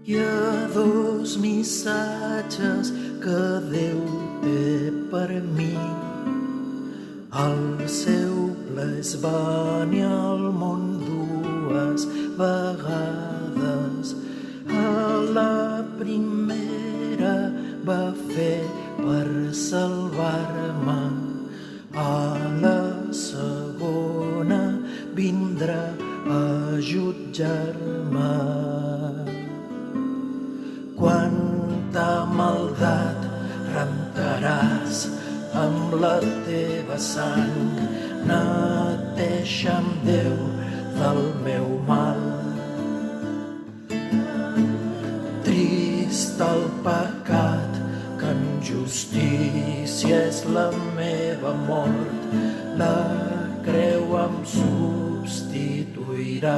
Hi ha dos missatges que Déu té per mi. El seu ple és venir al món dues vegades. A la primera va fer per salvar-me, a la segona vindrà a jutjar-me. Quanta maldat rentaràs amb la teva sang, neteja'm, Déu, del meu mal. Trist el pecat, que en justícia és la meva mort, la creu em substituirà.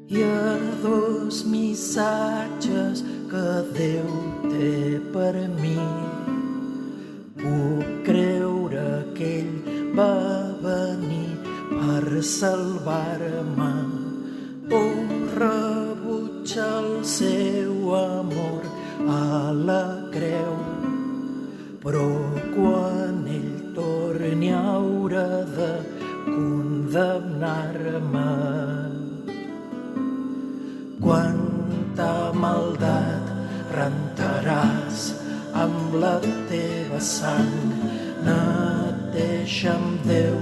Hi ha dos missatges que Déu té per mi. Puc creure que ell va venir per salvar-me, o rebutjar el seu amor a la creu. Però quan ell torni haurà de condemnar-me. Quanta maldat rentaràs amb la teva sang, neteja'm, Déu,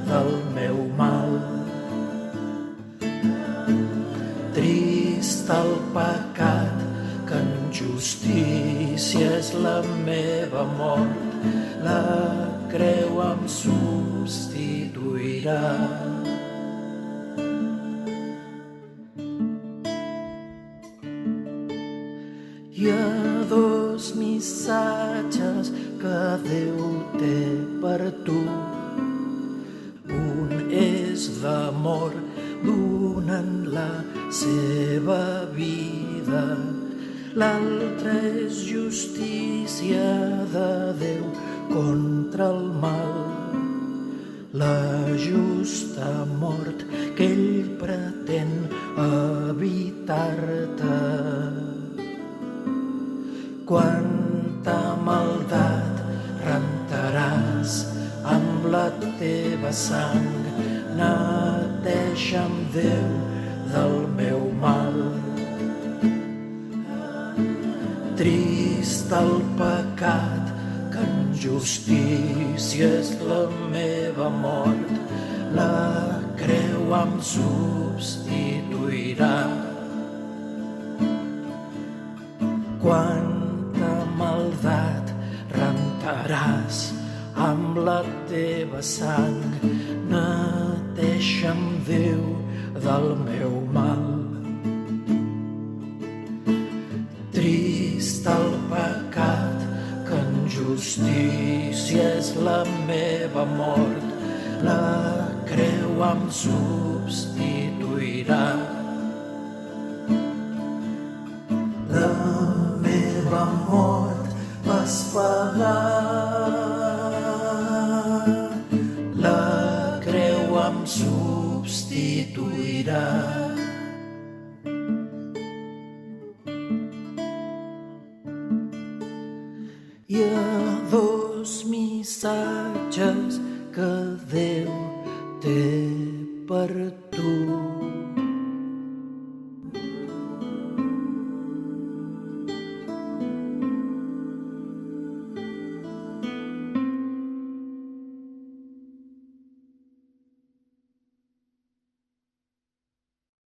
del meu mal. Trist el pecat, que en justícia és la meva mort, la creu em substituirà. Hi ha dos missatges que Déu té per tu. Un és d'amor, donant la seva vida. L'altre és justícia de Déu contra el mal. La justa mort que ell pretén evitar-te. Quanta maldat rentaràs amb la teva sang, neteja'm, Déu, del meu mal. Trist el pecat, que en justícia és la meva mort, la creu em substituirà. Quanta maldat rentaràs amb la teva sang, neteja'm, Déu, del meu mal. Trist el pecat, que en justícia és la meva mort, la creu em substituirà. La meva mort vas pagar, la creu em substituirà. Hi ha dos missatges que Déu té per tu.